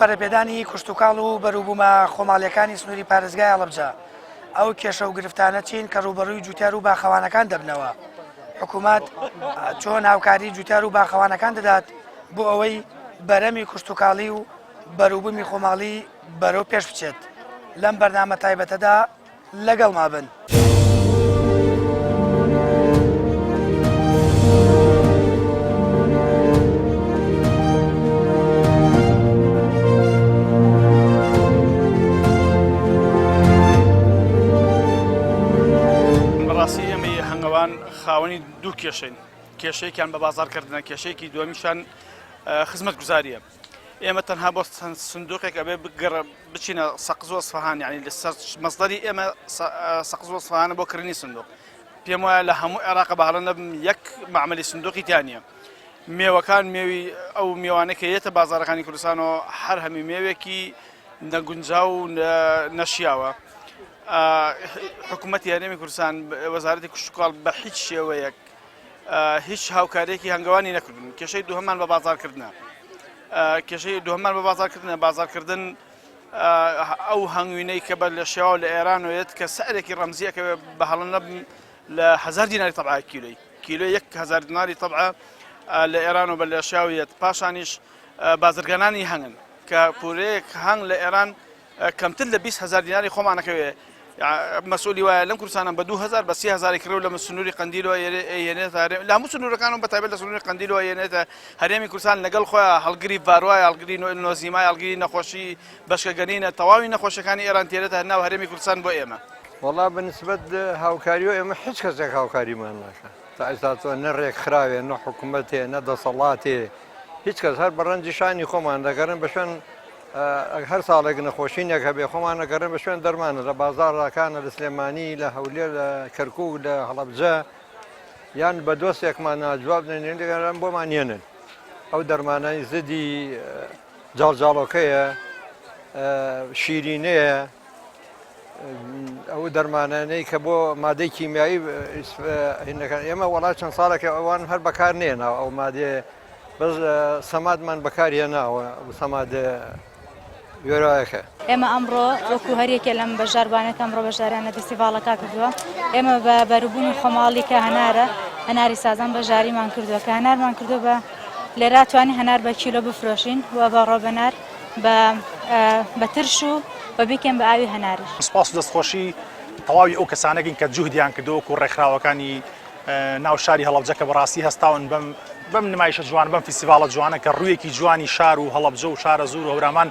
پەرەپێدانی کوشتتوکاڵ و بەروبوومە خۆماڵیەکانی سنووری پارێزگای هەڵەبجە ئەو کێشە و گرفتانە چین کە ڕوبەڕووی جوتیار و باخەوانەکان دەبنەوە. حکوومەت چۆن هاوکاری جوتیار و باخەوانەکان دەدات بۆ ئەوەی بەرەمی کوشتتوکاڵی و بەروبوومی خۆماڵی بەرەو پێش بچێت. لەم بەرنامە تایبەتەدا لەگەڵما بن. خاوەنی دوو کێشەین، کێشەیەکیان بە بازارکردنە، کێشەیەکی دووەمیشان خزمەت گوزاریە. ئێمە تەنها بۆ سندوقێک ئەبێ بچینە سەقز و ئەسفەهان، یعنی لەسەر مەصدەری ئێمە سەقز و ئەسفەهانە بۆ کردنی سندوق. پێم وایە لە هەموو عێراق بەهەڵە یەک معمەلی سندوقی تیانە. مێوەکان مێوی ئەو میوانەکە یێتە بازارەکانی کوردستانەوە هەر هەمی مێوێکی نەگونجاو و نەشیاوە. حکوومەتی هەرێمی کوردستان وەزارەتی کوشتتوکاڵ بە هیچ شێوەیەک هیچ هاوکارێکی هەنگەوانی نەکردن. کێشەی دووهەمان بە بازارکردنە، کێشەی دووهەمان بە بازارکردنە. بازارکردن ئەو هەنگوینەی کە بە لە شێوا لە ئێرانەوەیەت کە سەرێکی ڕەمزیەکە بە هەڵە لە 1000 دیناری تەبعا کیلۆی 1000 دیناری تەبعا لە ئێران و بە لە شێوایەت. پاشانیش بازرگانانی هەنگن کە پورەیەک هەنگ لە ئێران کەمتر لە 200,000 دیناری خۆمانەکەوێ. مەسئولی وایە لەم کوردستانە بە 2000 بە 30,000 کرێ لە سنووری قەندیلەوە ئێنێتە لە هەموو سنوورەکانم بەتایبەت لە سنووری قەندیلەوە ئێنێتە هەرێمی کوردستان لەگەڵ خۆیان هەڵگری ڤاروای، هەڵگری نۆزیمای، هەڵگری نەخۆشی بەشکەگەنینە تەواوی نەخۆشیەکانی ئێران تێرێتە ناو هەرێمی کوردستان بۆ ئێمە. وەڵا بەنسبەت هاوکاریەوە ئێمە هیچ کەسێک هاوکاریمان ناکات. تا ئێستا نە ڕێکخراوێ، نە حکوومەتێ، نە دەسەڵاتێ، هیچ کەس هەر بەڕەنجی شانی خۆمان دەگەڕن بە شوێن هەر ساڵێک نەخۆشینێک هەبێ خۆمان نەگەڕن بە شوێن دەرمانە لە بازاڕاکانە لە سلێمانی، لە هەولێر، لە کەرکووک، لە هەڵەبجە، یان بە دۆستێکمان جواب دێنێن دەگەڕن بۆمان هێنن. ئەو دەرمانای زدی جاڵجاڵۆکەیە، شیرینەیە، ئەو دەرمانانەی کە بۆ مادەی کیمیایی هێنەکان. ئێمە وڵات چەند ساڵێکە ئەوان هەر بەکار نێناوە ئەو مادێ، بەس سەمادمان بەکارهێناوە سەمادە وێرایەکە. ئێمە ئەمڕۆ وەکو هەرێکێ لەم بەژاربانێت ئەمڕۆ بەژاریانە فستیڤاڵەکە کردووە. ئێمە بە بەروبوومی خۆماڵی کە هەناری سازان بەژاریمان کردووە کە هەنارمان کردو بە لێرا توانی هەنار بە کیلۆ بفرۆشین و بە ڕۆبەنار بە ترش و بە بیکەم بە ئاوی هەناری. سپاس و دەستخۆشی تەواوی ئەو کەسانێکین کە جوهدیان کردەوە و ڕێکخراوەکانی ناو شاری هەڵەبجە کە بەڕاستی هەستاون بەم نمایشە جوان، بەم فستیڤاڵە جوانە کە ڕوویەکی جوانی شار و هەڵەبجە و شارە زوور و هەورامان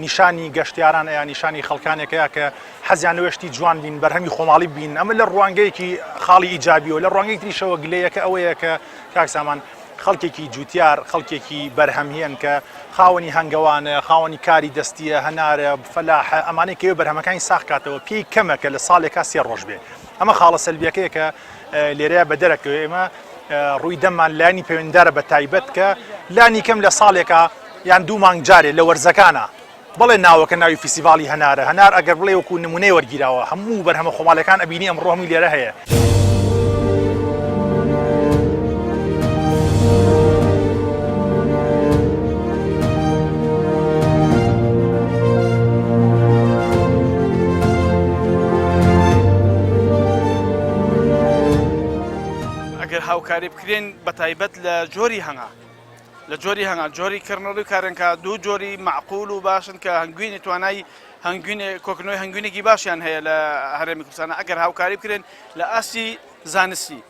نیشانی گەشتیاران ئەیان نیشانی خەڵکانێکەیە کە حەزیان وێشتی جوان بین، بەرهەمی خۆماڵی بین. ئەمە لە ڕوانگەیەکی خاڵی ئیجابیەوە. لە ڕوانگەی تریشەوە گلەیەکە ئەوەیە کە کاکسامان خەڵکێکی جوتیار، خەڵکێکی بەرهەمهێن کە خاوەنی هەنگەوانە، خاوەنی کاری دەستیە، هەنارە، فەلاحە، ئەمانەی کە بەرهەمەکانی ساختکاتەوە پێی کەمەکە لە ساڵێکا 3 ڕۆژ بێ. ئەمە خاڵە سەلبیەکەیە کە لێرەیە بە دەرەکەوێ. ئێمە ڕووی دەممان لانی پەیوەنددارە بە تایبەت کە لانی کەم لە ساڵێکە یان 2 مانگ جارێ لە وەرزەکانە بەڵێ ناوەکە ناوی فستیڤاڵی هەنارە. هەنار ئەگەر بڵێ وەکو نمونەی وەرگیراوە هەموو بەرهەمە خۆماڵیەکان ئەبینی ئەمڕۆ هەمووی لێرە هەیە. هاوکاری بکرێن بە تایبەت لە جۆری هەنگا، لە جۆری هەنگا جۆری کردنەوەی کارنکە دوو جۆری معقول و باشن کە هەنگوینی توانای کۆکردنەوەی هەنگوینێکی باشیان هەیە لە هەرێمی کوردستانە. ئەگەر هاوکاری بکرێن لە ئاسی زانستی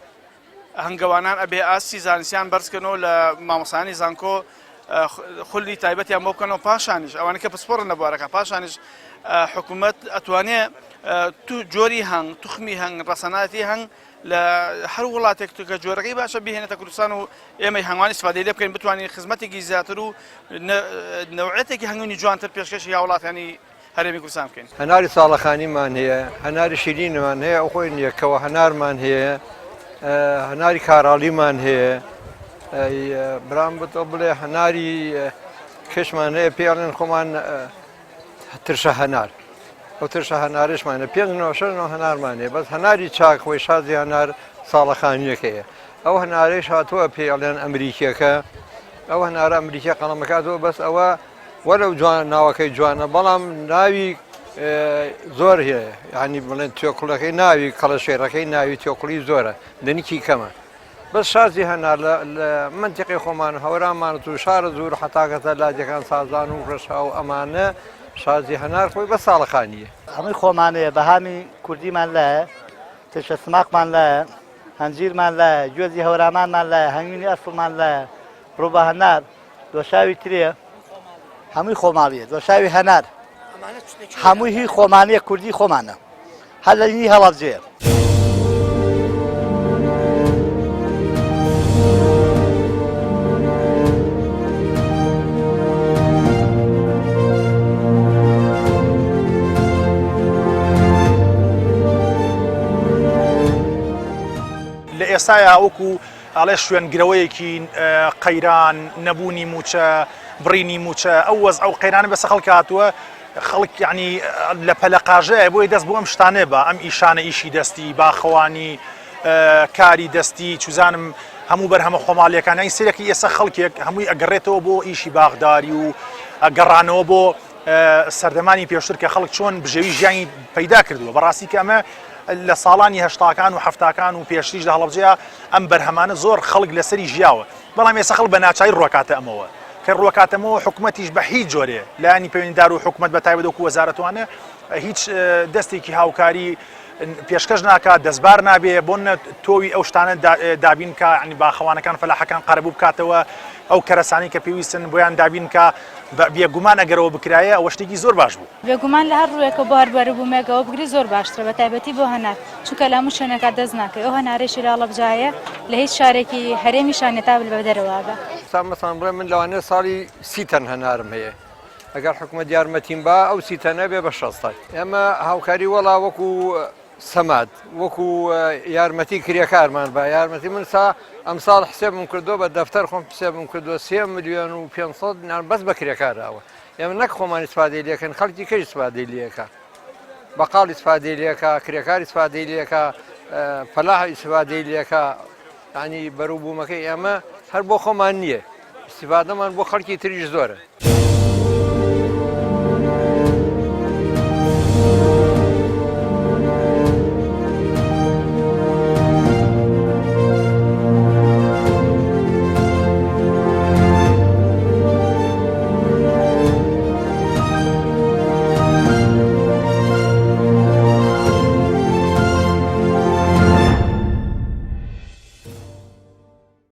هەنگەوانان ئەبێ ئاسی زانستیان بەرزکردنەوە لە مامۆستایانی زانکۆ خولی تایبەتیان بۆ بکەنەوە. پاشانیش ئەوانە کە پسپۆڕن لە بوارەکە، پاشانیش حکوومەت ئەتوانێت تو جۆری هەنگ، توخمی هەنگ، ڕەسەناتی هەنگ لە هەر وڵاتێک کە جۆرەکەی باشە بهێنێتە کوردستان و ئێمە هەنگاوانی استفادەی لێ بکەین، بتوانین خزمەتێکی زیاتر و نەوعەتێکی هەنگوینی جوانتر پێشکەشی یا وڵاتانی هەرێمی کوردستان بکەین. هەناری ساڵەخانیمان هەیە، هەناری شیرینمان هەیە، ئەو خۆی یەکەوە هەنارمان هەیە، هەناری کاراڵیمان هەیە. برام بتۆ بڵێ هەناری کەشمان هەیە، پێڵێن خۆمان ترشە هەنار. ئەو ترشە هەنارشمانە 5 هەنارمان هەیە، بەس هەناری چاک خۆی شازی هەنار ساڵەخانیەکەیە. ئەو هەنارەیش هاتووە پێڵێن ئەمریکیەکە، ئەو هەنارە ئەمریکا قەڵەمەکاتەوە، بەس ئەوە وەرە جوان ناوەکەی جوانە بەڵام ناوی زۆر هەیە یعنی بڵێن تێکوڵەکەی ناوی کەڵەشێرەکەی ناوی تێکوڵی زۆرە دەنیکی کەمە بەس شازی هەنار لە منتیقی خۆمان هەورامان و شارە زۆر حتاکەتە لادەکان سازان و ڕەشا و ئەمانە شازی هەنار خۆی بە ساڵەخانیە هەمووی خۆمانەیە بەهامی کوردیمان لایە تشە سماقمان لایە هەنجیرمان لایە گوێزی هەورامانمان لایە هەنگوینی ئەسڵمان لایە ڕووبە هەنار دۆشاوی ترێ هەمووی خۆماڵیە دۆشاوی هەنار هەمووی هی خۆمانەیە کوردی خۆمانە هەر لە نی هەڵەبجەیە لە ئێستایا وەکو ئاڵێ شوێنگرەوەیەکی قەیران نەبوونی موچە بڕینی موچە ئەو وەز ئەو قەیرانە بەسە خەڵک هاتووە خەڵک یعنی لە پەلەقاژەیە بۆی دەست بۆ ئەم شتانێ بە ئەم ئیشانە ئیشی دەستی باخەوانی کاری دەستی چوزانم هەموو بەرهەمە خۆماڵیەکانی سێرەکی ئێستا خەڵکێک هەمووی ئەگەڕێتەوە بۆ ئیشی باغداری و گەڕانەوە بۆ سەردەمانی پێشتر کە خەڵک چۆن بژێوی ژیانی پەیدا کردووە بەڕاستی کە ئەمە لە ساڵانی هەشتاکان و هەفتاکان و پێشتریش لە هەڵەبجەیە ئەم بەرهەمانە زۆر خەڵک لەسەری ژیاوە بەڵام ئێستا خەڵک بە ناچاری ڕۆکاتە ئەمەوە کە ڕۆکاتەمەوە حکوومەتیش بە هیچ جۆرێ لایانی پەیوەندیدار و حکوومەت بە تایبەت وەکو وەزارەتوانە هیچ دەستێکی هاوکاری پێشکەش ناکات دەستبار نابێ بۆ تۆوی ئەو شتانە دابین کە ینی باخەوانەکان فەلاحەکان قەرەبوو بکاتەوە ئەو کەرەسانی کە پێویستن بۆیان دابین کە بێگومان ئەگەرەوە بکرایە ئەوە شتێکی زۆر باش بوو بێگومان لە هەر ڕوویەکە بۆ هەربەربوومێکەوە بگری زۆر باشترە بە تایبەتی بۆ هەنار چونکە لە هەموو شوێنەکە دەست ناکەی ئەو هەنارێکی لە هەڵەبجایە لە هیچ شارێکی هەرێمی شانێتا بە دەرەوەبە مەسان بڵێ من لەوانەیە ساڵی 30 تەن هەنارم هەیە ئەگەر حکوومەت یارمەتیم با ئەو 30 تەنە بێ بە 60 ئێمە هاوکاری وەڵا وەکو سەماد وەکو یارمەتی کریەکارمان بە یارمەتی من سا ئەم ساڵ حسێبم کردو بە دەفتەر خۆم حسێبم کردو 3 ملیۆن و 500 بەس بە کریەکارەوە ئێمە نەک خۆمان ئیسفادەی لێکەن خەڵکی کەی ئیسفادەی لێکە بەقاڵ ئیسفادەی لێکە کرێکار ئیسفادەی لێکە فەلاح ئیسفادەی لێکە ینی بەرووبوومەکەی ئێمە هەر بۆ خۆمان نییە ئیسفادەمان بۆ خەڵکی تریش زۆرە.